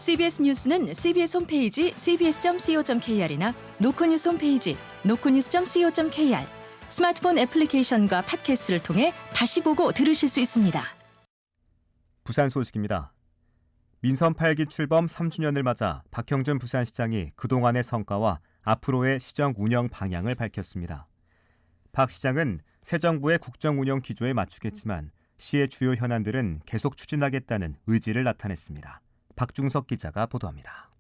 CBS 뉴스는 CBS 홈페이지 cbs.co.kr이나 노컷뉴스 홈페이지 노컷뉴스.co.kr, 스마트폰 애플리케이션과 팟캐스트를 통해 다시 보고 들으실 수 있습니다. 부산 소식입니다. 민선 8기 출범 3주년을 맞아 박형준 부산시장이 그동안의 성과와 앞으로의 시정 운영 방향을 밝혔습니다. 박 시장은 새 정부의 국정 운영 기조에 맞추겠지만 시의 주요 현안들은 계속 추진하겠다는 의지를 나타냈습니다. 박중석 기자가 보도합니다.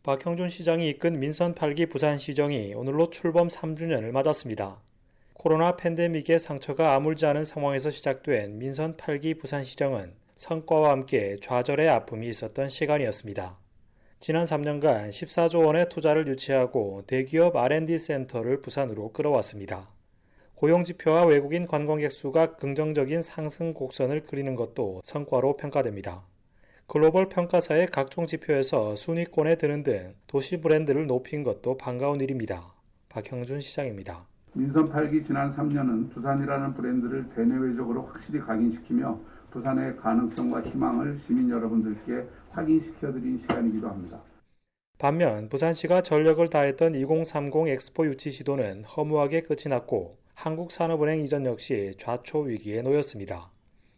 박형준 시장이 이끈 민선 8기 부산시정이 오늘로 출범 3주년을 맞았습니다. 코로나 팬데믹의 상처가 아물지 않은 상황에서 시작된 민선 8기 부산시정은 성과와 함께 좌절의 아픔이 있었던 시간이었습니다. 지난 3년간 14조 원의 투자를 유치하고 대기업 R&D 센터를 부산으로 끌어왔습니다. 고용지표와 외국인 관광객 수가 긍정적인 상승 곡선을 그리는 것도 성과로 평가됩니다. 글로벌 평가사의 각종 지표에서 순위권에 드는 등 도시 브랜드를 높인 것도 반가운 일입니다. 박형준 시장입니다. 민선 8기 지난 3년은 부산이라는 브랜드를 대내외적으로 확실히 각인시키며 부산의 가능성과 희망을 시민 여러분들께 확인시켜드린 시간이기도 합니다. 반면 부산시가 전력을 다했던 2030 엑스포 유치 시도는 허무하게 끝이 났고 한국산업은행 이전 역시 좌초 위기에 놓였습니다.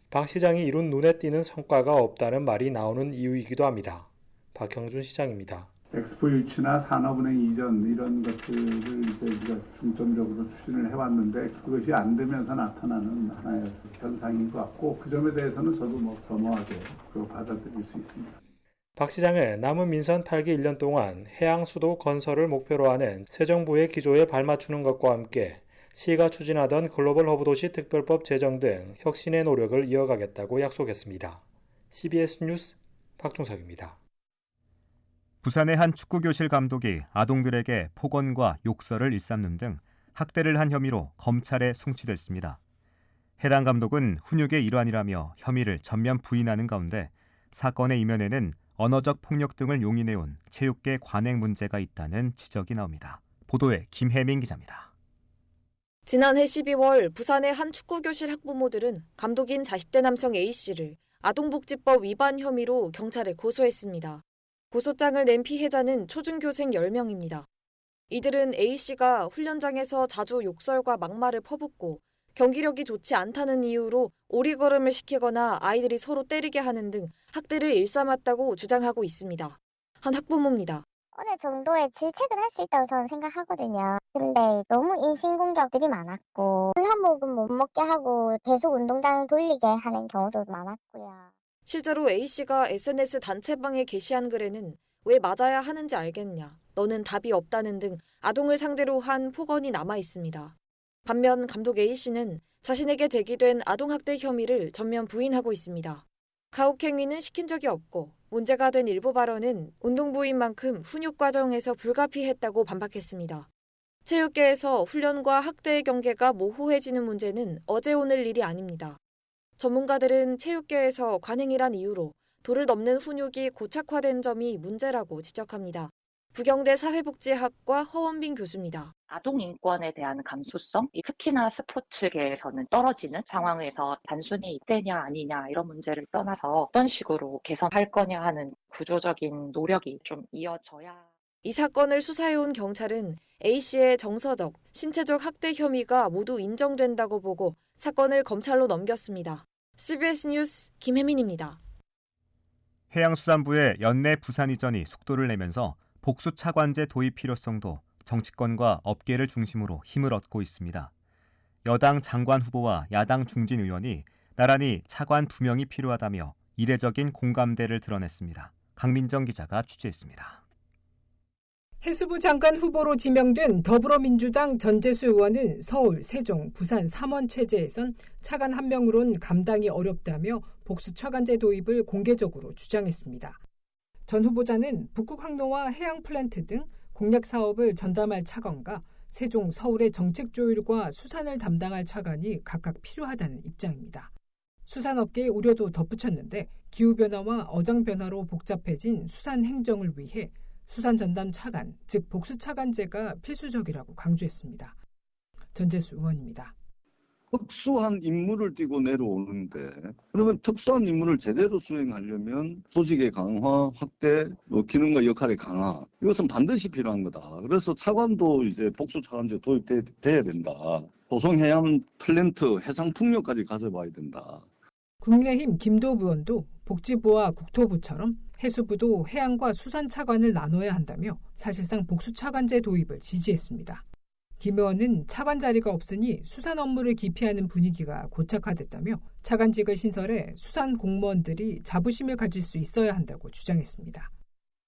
박 시장이 이룬 눈에 띄는 성과가 없다는 말이 나오는 이유이기도 합니다. 박형준 시장입니다. 엑스포 유치나 산업은행 이전 이런 것들을 이제 우리가 중점적으로 추진을 해왔는데 그것이 안 되면서 나타나는 하나의 현상인 것 같고 그 점에 대해서는 저도 겸허하게 받아들일 수 있습니다. 박 시장은 남은 민선 8기 1년 동안 해양수도 건설을 목표로 하는 새 정부의 기조에 발맞추는 것과 함께 시가 추진하던 글로벌 허브도시 특별법 제정 등 혁신의 노력을 이어가겠다고 약속했습니다. CBS 뉴스 박중석입니다. 부산의 한 축구교실 감독이 아동들에게 폭언과 욕설을 일삼는 등 학대를 한 혐의로 검찰에 송치됐습니다. 해당 감독은 훈육의 일환이라며 혐의를 전면 부인하는 가운데 사건의 이면에는 언어적 폭력 등을 용인해온 체육계 관행 문제가 있다는 지적이 나옵니다. 보도에 김혜민 기자입니다. 지난해 12월 부산의 한 축구교실 학부모들은 감독인 40대 남성 A씨를 아동복지법 위반 혐의로 경찰에 고소했습니다. 고소장을 낸 피해자는 초중교생 10명입니다. 이들은 A씨가 훈련장에서 자주 욕설과 막말을 퍼붓고 경기력이 좋지 않다는 이유로 오리걸음을 시키거나 아이들이 서로 때리게 하는 등 학대를 일삼았다고 주장하고 있습니다. 한 학부모입니다. 어느 정도의 질책은 할 수 있다고 저는 생각하거든요. 근데 너무 인신공격들이 많았고 한복은 못 먹게 하고 계속 운동장 돌리게 하는 경우도 많았고요. 실제로 A씨가 SNS 단체방에 게시한 글에는 왜 맞아야 하는지 알겠냐, 너는 답이 없다는 등 아동을 상대로 한 폭언이 남아 있습니다. 반면 감독 A씨는 자신에게 제기된 아동학대 혐의를 전면 부인하고 있습니다. 가혹행위는 시킨 적이 없고 문제가 된 일부 발언은 운동부인 만큼 훈육 과정에서 불가피했다고 반박했습니다. 체육계에서 훈련과 학대의 경계가 모호해지는 문제는 어제 오늘 일이 아닙니다. 전문가들은 체육계에서 관행이란 이유로 도를 넘는 훈육이 고착화된 점이 문제라고 지적합니다. 부경대 사회복지학과 허원빈 교수입니다. 아동 인권에 대한 감수성, 특히나 스포츠계에서는 떨어지는 상황에서 단순히 이때냐 아니냐 이런 문제를 떠나서 어떤 식으로 개선할 거냐 하는 구조적인 노력이 좀 이어져야. 이 사건을 수사해온 경찰은 A씨의 정서적, 신체적 학대 혐의가 모두 인정된다고 보고 사건을 검찰로 넘겼습니다. CBS 뉴스 김혜민입니다. 해양수산부의 연내 부산 이전이 속도를 내면서 복수 차관제 도입 필요성도 정치권과 업계를 중심으로 힘을 얻고 있습니다. 여당 장관 후보와 야당 중진 의원이 나란히 차관 2명이 필요하다며 이례적인 공감대를 드러냈습니다. 강민정 기자가 취재했습니다. 해수부 장관 후보로 지명된 더불어민주당 전재수 의원은 서울, 세종, 부산 3원 체제에선 차관 1명으론 감당이 어렵다며 복수 차관제 도입을 공개적으로 주장했습니다. 전 후보자는 북극 항로와 해양 플랜트 등 공약 사업을 전담할 차관과 세종, 서울의 정책 조율과 수산을 담당할 차관이 각각 필요하다는 입장입니다. 수산업계의 우려도 덧붙였는데 기후변화와 어장변화로 복잡해진 수산 행정을 위해 수산 전담 차관, 즉 복수 차관제가 필수적이라고 강조했습니다. 전재수 의원입니다. 특수한 임무를 띠고 내려오는데 그러면 특수한 임무를 제대로 수행하려면 조직의 강화, 확대, 기능과 역할의 강화 이것은 반드시 필요한 거다. 그래서 차관도 이제 복수 차관제 도입돼야 된다. 도성해양 플랜트 해상 풍력까지 가져봐야 된다. 국민의힘 김도읍 의원도 복지부와 국토부처럼 해수부도 해양과 수산 차관을 나눠야 한다며 사실상 복수 차관제 도입을 지지했습니다. 김 의원은 차관 자리가 없으니 수산 업무를 기피하는 분위기가 고착화됐다며 차관직을 신설해 수산 공무원들이 자부심을 가질 수 있어야 한다고 주장했습니다.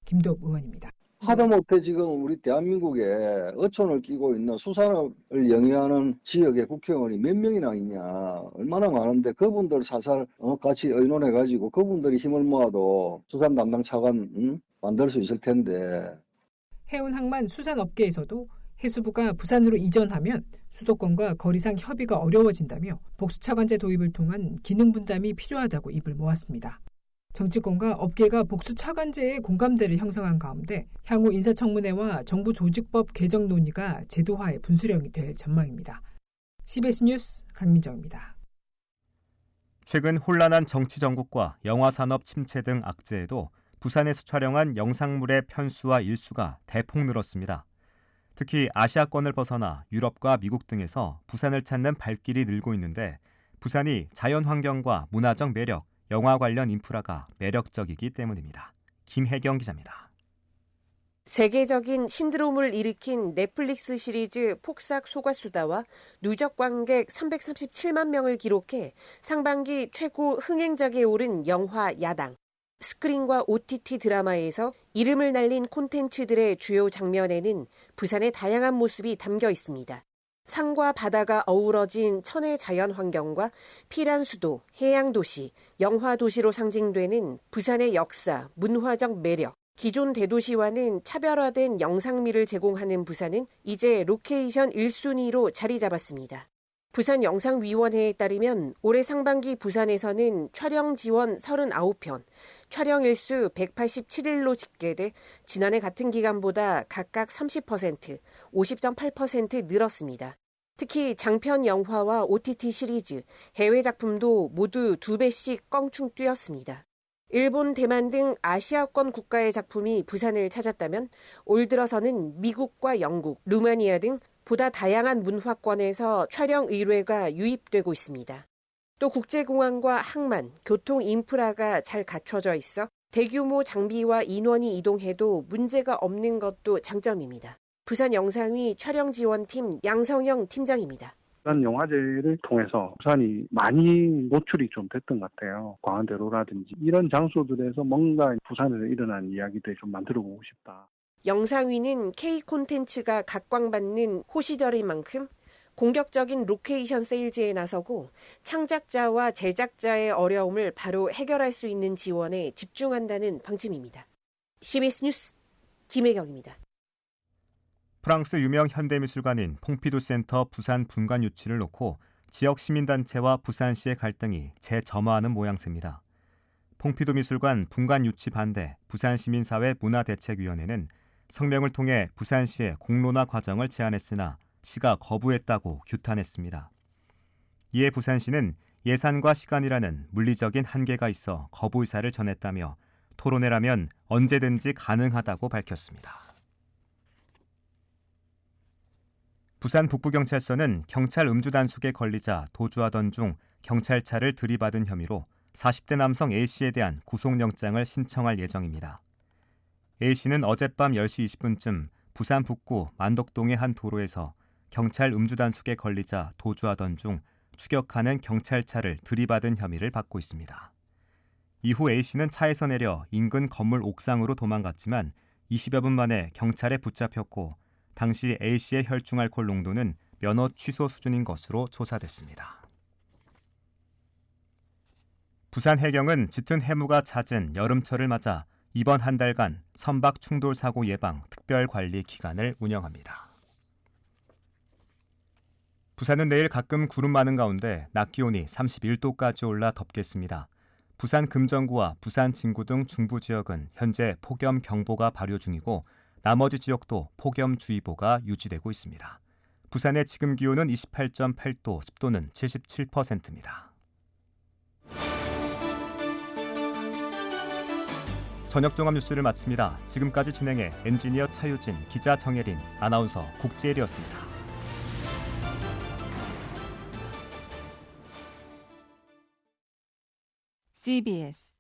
김도읍 의원입니다. 하다못해 지금 우리 대한민국에 어촌을 끼고 있는 수산업을 영위하는 지역의 국회의원이 몇 명이나 있냐. 얼마나 많은데 그분들 사살 같이 의논해가지고 그분들이 힘을 모아도 수산 담당 차관 만들 수 있을 텐데. 해운항만 수산업계에서도 해수부가 부산으로 이전하면 수도권과 거리상 협의가 어려워진다며 복수차관제 도입을 통한 기능 분담이 필요하다고 입을 모았습니다. 정치권과 업계가 복수차관제에 공감대를 형성한 가운데 향후 인사청문회와 정부 조직법 개정 논의가 제도화의 분수령이 될 전망입니다. CBS 뉴스 강민정입니다. 최근 혼란한 정치 정국과 영화산업 침체 등 악재에도 부산에서 촬영한 영상물의 편수와 일수가 대폭 늘었습니다. 특히 아시아권을 벗어나 유럽과 미국 등에서 부산을 찾는 발길이 늘고 있는데 부산이 자연환경과 문화적 매력, 영화 관련 인프라가 매력적이기 때문입니다. 김혜경 기자입니다. 세계적인 신드롬을 일으킨 넷플릭스 시리즈 폭삭 소가수다와 누적 관객 337만 명을 기록해 상반기 최고 흥행작에 오른 영화 야당. 스크린과 OTT 드라마에서 이름을 날린 콘텐츠들의 주요 장면에는 부산의 다양한 모습이 담겨 있습니다. 산과 바다가 어우러진 천혜 자연 환경과 피란 수도, 해양 도시, 영화 도시로 상징되는 부산의 역사, 문화적 매력, 기존 대도시와는 차별화된 영상미를 제공하는 부산은 이제 로케이션 1순위로 자리 잡았습니다. 부산영상위원회에 따르면 올해 상반기 부산에서는 촬영 지원 39편, 촬영 일수 187일로 집계돼 지난해 같은 기간보다 각각 30%, 50.8% 늘었습니다. 특히 장편 영화와 OTT 시리즈, 해외 작품도 모두 2배씩 껑충 뛰었습니다. 일본, 대만 등 아시아권 국가의 작품이 부산을 찾았다면 올 들어서는 미국과 영국, 루마니아 등 보다 다양한 문화권에서 촬영 의뢰가 유입되고 있습니다. 또 국제공항과 항만, 교통 인프라가 잘 갖춰져 있어 대규모 장비와 인원이 이동해도 문제가 없는 것도 장점입니다. 부산영상위 촬영지원팀 양성영 팀장입니다. 부산 영화제를 통해서 부산이 많이 노출이 좀 됐던 것 같아요. 광안대로라든지 이런 장소들에서 뭔가 부산에서 일어난 이야기들 좀 만들어보고 싶다. 영상위는 K 콘텐츠가 각광받는 호시절인 만큼 공격적인 로케이션 세일즈에 나서고 창작자와 제작자의 어려움을 바로 해결할 수 있는 지원에 집중한다는 방침입니다. CBS 뉴스 김혜경입니다. 프랑스 유명 현대미술관인 퐁피두 센터 부산 분관 유치를 놓고 지역 시민단체와 부산시의 갈등이 재점화하는 모양새입니다. 퐁피두 미술관 분관 유치 반대 부산시민사회 문화대책위원회는 성명을 통해 부산시에 공론화 과정을 제안했으나 시가 거부했다고 규탄했습니다. 이에 부산시는 예산과 시간이라는 물리적인 한계가 있어 거부 의사를 전했다며 토론회라면 언제든지 가능하다고 밝혔습니다. 부산 북부경찰서는 경찰 음주 단속에 걸리자 도주하던 중 경찰차를 들이받은 혐의로 40대 남성 A씨에 대한 구속영장을 신청할 예정입니다. A씨는 어젯밤 10시 20분쯤 부산 북구 만덕동의 한 도로에서 경찰 음주 단속에 걸리자 도주하던 중 추격하는 경찰차를 들이받은 혐의를 받고 있습니다. 이후 A씨는 차에서 내려 인근 건물 옥상으로 도망갔지만 20여 분 만에 경찰에 붙잡혔고 당시 A씨의 혈중 알코올 농도는 면허 취소 수준인 것으로 조사됐습니다. 부산 해경은 짙은 해무가 잦은 여름철을 맞아 이번 한 달간 선박 충돌 사고 예방 특별관리 기간을 운영합니다. 부산은 내일 가끔 구름 많은 가운데 낮 기온이 31도까지 올라 덥겠습니다. 부산 금정구와 부산 진구 등 중부 지역은 현재 폭염 경보가 발효 중이고 나머지 지역도 폭염주의보가 유지되고 있습니다. 부산의 지금 기온은 28.8도, 습도는 77%입니다. 저녁 종합 뉴스를 마칩니다. 지금까지 진행해 엔지니어 차유진, 기자 정혜린, 아나운서 국재일이었습니다. CBS